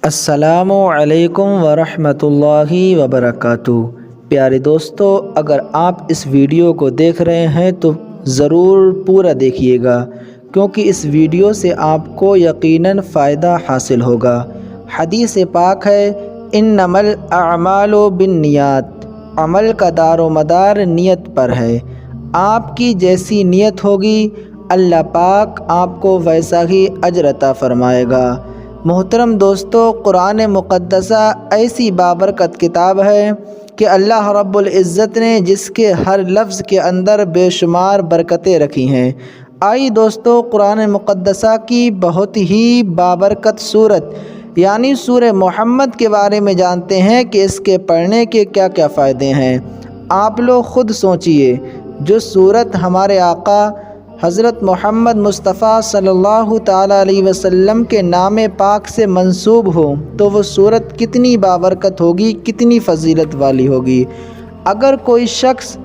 السلام علیکم ورحمۃ اللہ وبرکاتہ۔ پیارے دوستو، اگر آپ اس ویڈیو کو دیکھ رہے ہیں تو ضرور پورا دیکھیے گا، کیونکہ اس ویڈیو سے آپ کو یقیناً فائدہ حاصل ہوگا۔ حدیث پاک ہے، انما الاعمال بالنیات، عمل کا دار و مدار نیت پر ہے۔ آپ کی جیسی نیت ہوگی اللہ پاک آپ کو ویسا ہی اجر عطا فرمائے گا۔ محترم دوستو، قرآن مقدسہ ایسی بابرکت کتاب ہے کہ اللہ رب العزت نے جس کے ہر لفظ کے اندر بے شمار برکتیں رکھی ہیں۔ آئی دوستو، قرآن مقدسہ کی بہت ہی بابرکت سورت یعنی سورہ محمد کے بارے میں جانتے ہیں کہ اس کے پڑھنے کے کیا کیا فائدے ہیں۔ آپ لوگ خود سوچئے، جو سورت ہمارے آقا حضرت محمد مصطفیٰ صلی اللہ تعالیٰ علیہ وسلم کے نام پاک سے منسوب ہو تو وہ سورت کتنی بابرکت ہوگی، کتنی فضیلت والی ہوگی۔ اگر کوئی شخص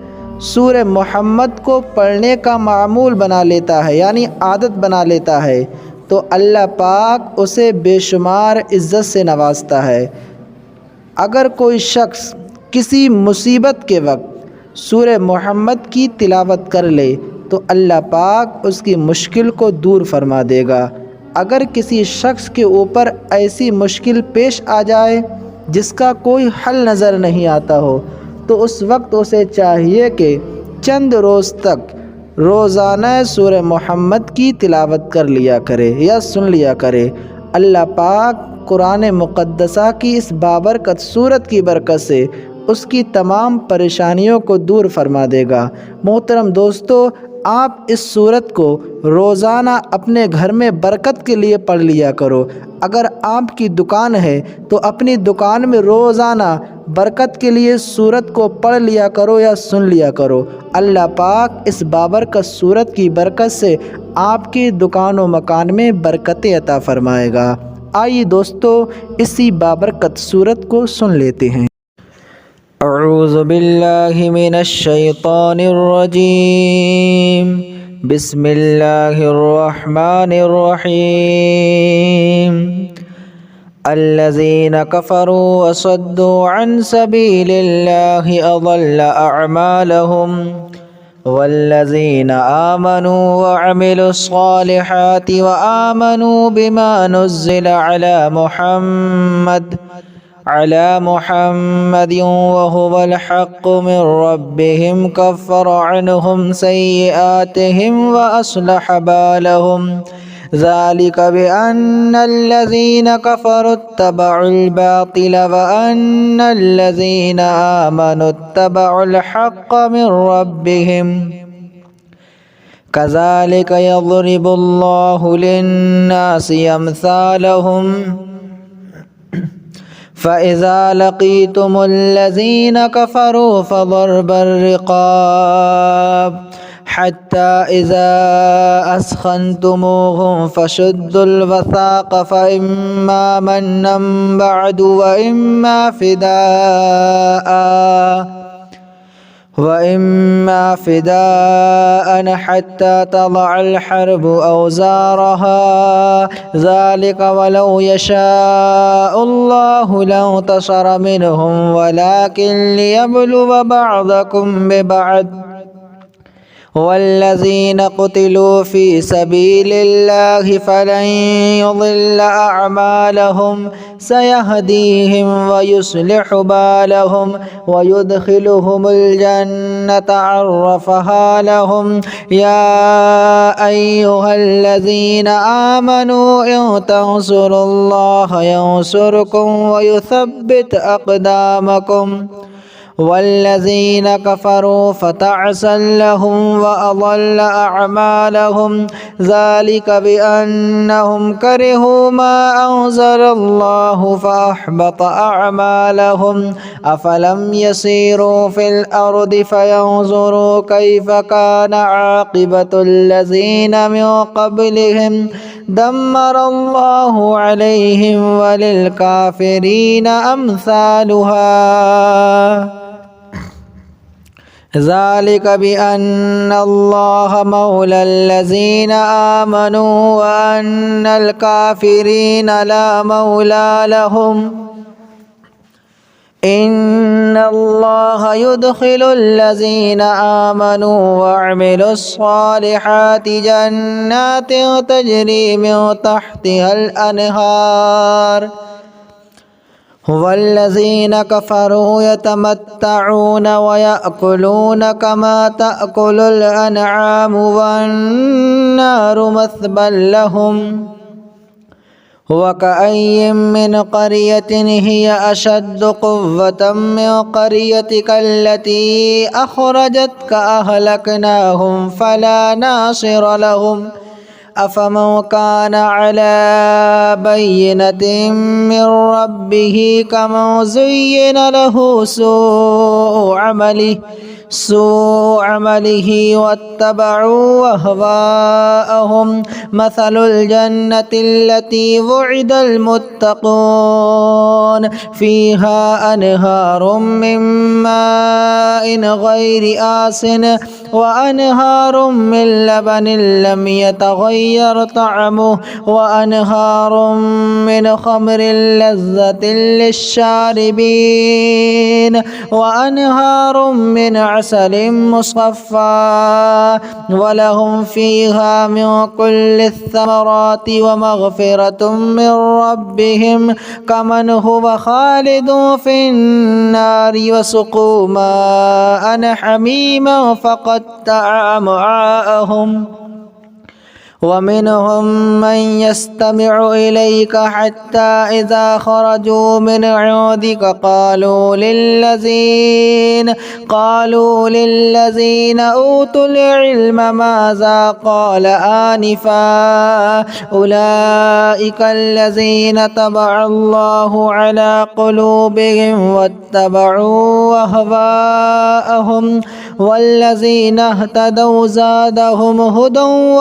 سورہ محمد کو پڑھنے کا معمول بنا لیتا ہے یعنی عادت بنا لیتا ہے تو اللہ پاک اسے بے شمار عزت سے نوازتا ہے۔ اگر کوئی شخص کسی مصیبت کے وقت سورہ محمد کی تلاوت کر لے تو اللہ پاک اس کی مشکل کو دور فرما دے گا۔ اگر کسی شخص کے اوپر ایسی مشکل پیش آ جائے جس کا کوئی حل نظر نہیں آتا ہو تو اس وقت اسے چاہیے کہ چند روز تک روزانہ سورہ محمد کی تلاوت کر لیا کرے یا سن لیا کرے۔ اللہ پاک قرآن مقدسہ کی اس بابرکت سورت کی برکت سے اس کی تمام پریشانیوں کو دور فرما دے گا۔ محترم دوستو، آپ اس سورت کو روزانہ اپنے گھر میں برکت کے لیے پڑھ لیا کرو۔ اگر آپ کی دکان ہے تو اپنی دکان میں روزانہ برکت کے لیے سورت کو پڑھ لیا کرو یا سن لیا کرو۔ اللہ پاک اس بابرکت سورت کی برکت سے آپ کی دکان و مکان میں برکتیں عطا فرمائے گا۔ آئیے دوستو، اسی بابرکت سورت کو سن لیتے ہیں۔ اعوذ باللہ من الشیطان الرجیم، بسم اللہ الرحمن الرحیم۔ الذین کفروا وصدوا عن سبیل اللہ اضل اعمالہم والذین آمنوا وعملوا الصالحات وآمنوا بما نزل على محمد وهو الحق من ربهم كفر عنهم سيئاتهم وأصلح بالهم ذلك بأن الذين كفروا اتبعوا الباطل وأن الذين آمنوا اتبعوا الحق من ربهم كذلك يضرب الله للناس أمثالهم فَإِذَا لَقِيتُمُ الَّذِينَ كَفَرُوا فَضَرْبَ الرِّقَابِ حَتَّى إِذَا أَثْخَنْتُمُوهُمْ فَشُدُّوا الْوَثَاقَ فَإِمَّا مَنًّا بَعْدُ وَإِمَّا فِدَاءً حَتَّى تَضَعَ الْحَرْبُ أَوْزَارَهَا ذَلِكَ وَلَوْ يَشَاءُ اللَّهُ لَانتَصَرَ مِنْهُمْ وَلَكِنْ لِيَبْلُوَ بَعْضَكُمْ بِبَعْضٍ والذين قتلوا في سبيل الله فلن يضل أعمالهم سيهديهم ويصلح بالهم ويدخلهم الجنة عرفها لهم يا أيها الذين آمنوا إن تنصروا الله ينصركم ويثبت أقدامكم والذين كفروا فتعسا لهم وأضل أعمالهم ذلك بأنهم كرهوا ما أنزل الله فأحبط أعمالهم أفلم يسيروا في الأرض فينظروا كيف كان عاقبة الذين من قبلهم دمر الله عليهم وللكافرين أمثالها۔ ज़ालिक बिअन्नल्लाह मौलल्लज़ीना आमनू व अन्नल काफ़िरीना ला मौला लहुम। इन्नल्लाह युदखिलुल्लज़ीना आमनू व अमिलुस्सालिहाति जन्नातिन तजरी मिन तहतिहल अनहार वल्लज़ीना कफ़रू यतमत्तऊन व याकुलून कमा ताकुलुल अनआमु वन्नारु मस्वन लहुम वकअय्यिम मिन क़रियतिन हिय अशद्दु क़ुव्वतम मिन क़रियतिक अल्लती अख़रजतका अहलकनाहुम फ़ला नासिर लहुम अफ़मन कान अला बय्यिनतिन मिन रब्बिही कमन ज़ुय्यिन लहू सूअ अमलिही वत्तबअू अहवाअहुम मसलुल जन्नतिल्लती वुइदल मुत्तक़ून फ़ीहा अनहारुम मिन माइन गैरि आसिन व अनहारुम मिन लबनिन लम यतग़य्यर तअमुहु व अनहारुम मिन ख़म्रिन लज़्ज़तिन लिश्शारिबीन व अनहारुम मिन असलिन मुसफ़्फ़ा व लहुम फ़ीहा मिन कुल्लिस्समराति व मग़फ़िरतुम मिन रब्बिहिम कमन हुव ख़ालिदुन फ़िन्नारि व सुक़ू माअन हमीमन फ़क़त्तअ अमआअहुम वमिनहुम मन यस्तमिउ इलैका हत्ता इज़ा ख़रजू मिन इंदिक क़ालू लिल्लज़ीना ऊतुल इल्म माज़ा क़ाल आनिफ़ा उलाइकल्लज़ीना तबअल्लाहु अला क़ुलूबिहिम वत्तबअू अहवाअहुम वल्लज़ीना इह्तदौ ज़ादहुम हुदन व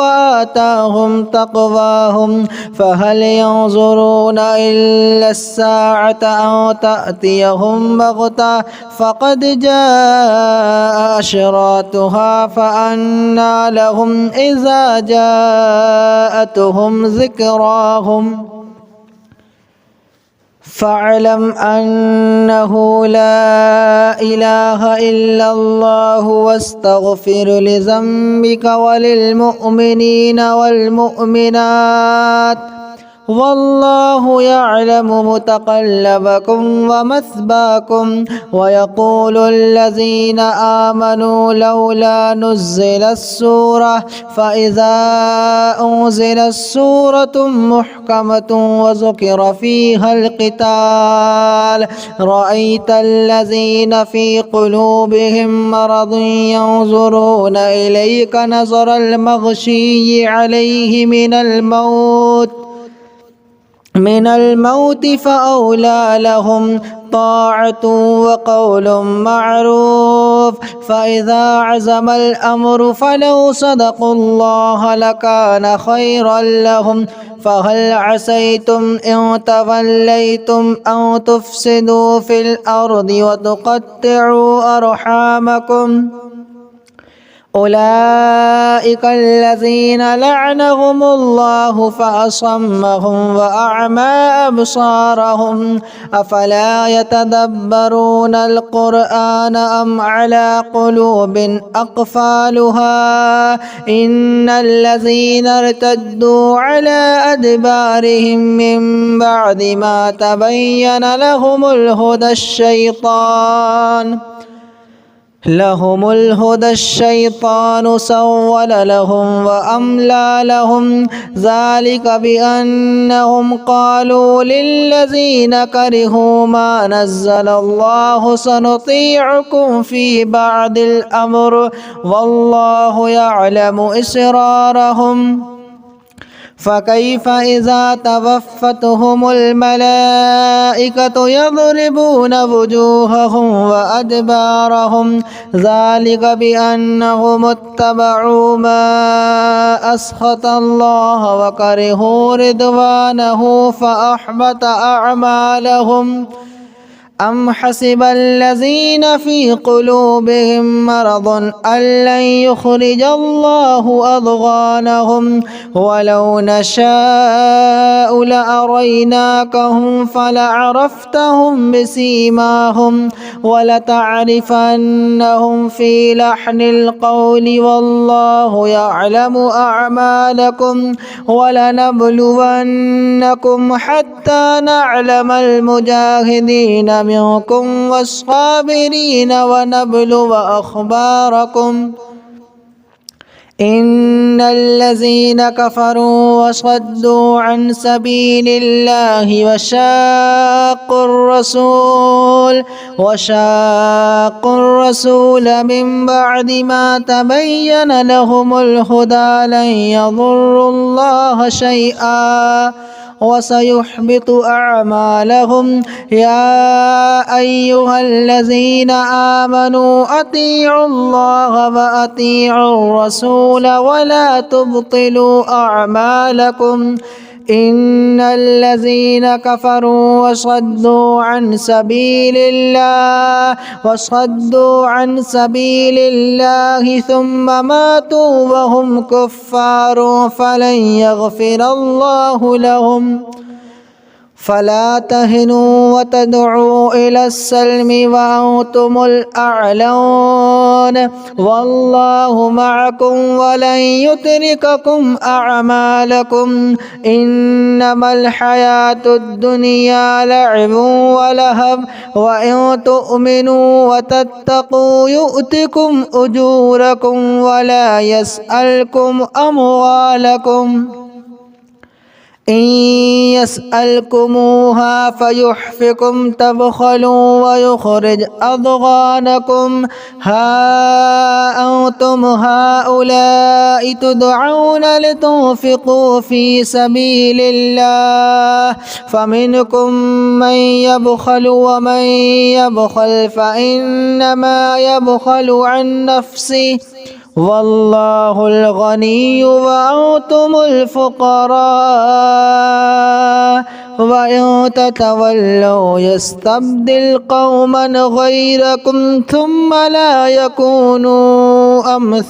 आताहुम तक़वाहुम फ़हल यंज़ुरूना इल्ला अस्साअत अन तअतियहुम बग़तः फ़क़द जाअ अशरातुहा फ़अन्ना लहुम इज़ा जाअतहुम ज़िक्राहुम फ़अलम अन्नहु ला इलाहा इल्लल्लाहु वस्तग़फ़िर लिज़ंबिका वलिलमुअ्मिनीना वल्मुअ्मिनात वल्लाहु यअलमु मुतक़ल्लबकुम व मस्वाकुम व यक़ूलुल्लज़ीना आमनू लौला नुज़्ज़िलत सूरह फ़इज़ा उन्ज़िलत सूरतुम मुहकमतुन व ज़ुकिर फ़ीहल क़िताल रअयतल्लज़ीना फ़ी क़ुलूबिहिम मरदुन यंज़ुरूना इलैका नज़रल मग़शिय्यि अलैहि मिनल मौति फ़अौला लहुम ताअतुन व क़ौलुन मअरूफ़ फ़इज़ा अज़मल अम्रु फ़लौ सदक़ुल्लाह लकान ख़ैरन लहुम फ़हल असैतुम इन तवल्लैतुम अन तुफ़्सिदू फ़िल अर्दि व तुक़त्तिअू अर्हामकुम उलाइकल्लज़ीना लअनहुमुल्लाहु फ़असम्महुम व अअमा अब्सारहुम अफ़ला यतदब्बरूनल क़ुरआन अम अला क़ुलूबिन अक़फ़ालुहा इन्नल्लज़ीना इर्तद्दू अला अदबारिहिम मिन बअदि मा तबय्यन लहुमुल हुदा अश-शैतानु सव्वल लहुम व अमला लहुम ज़ालिका बिअन्नहुम क़ालू लिल्लज़ीना करिहू मा नज़्ज़लल्लाहु सनुतीअकुम फ़ी बअदिल अम्र वल्लाहु यअलमु इसरारहुम फ़कैफ़ इज़ा तवफ़्फ़तहुमुल मलाइकतु यज़रिबून वुजूहहुम व अदबारहुम ज़ालिका बिअन्नहुम इत्तबअू मा अस्ख़तल्लाह व करिहू रिदवानहु फ़अहबत अअमालहुम أم حسب الذين في قلوبهم مرض أن لن يخرج الله أضغانهم ولو نشاء لأريناكهم فلعرفتهم بسيماهم ولتعرفنهم في لحن القول والله يعلم أعمالكم ولنبلونكم حتى نعلم المجاهدين منكم والصابرين ونبلو أخباركم إن الذين كفروا وصدوا عن سبيل الله وشاقوا الرسول من بعد ما تبين لهم الهدى لن يضروا الله شيئا وسيحبط أعمالهم يا أيها الذين آمنوا أطيعوا الله وأطيعوا الرسول ولا تبطلوا أعمالكم إن الذين كفروا وصدوا عن سبيل الله ثم ماتوا وهم كفار فلن يغفر الله لهم فلا تهنوا وتدعوا إلى السلم وأنتم الأعلون والله معكم ولن يترككم أعمالكم إنما الحياة الدنيا لعب ولهب وإن تؤمنوا وتتقوا يؤتكم أجوركم ولا يسألكم أموالكم إن يسألكموها فيحفكم تبخلوا ويخرج أضغانكم ها أنتم هؤلاء تدعون لتنفقوا في سبيل الله فمنكم من يبخل ومن يبخل فإنما يبخل عن نفسه والله الغني وأنتم الفقراء وإن تتولوا يستبدل قوما غيركم ثم لا يكونوا أمثالكم.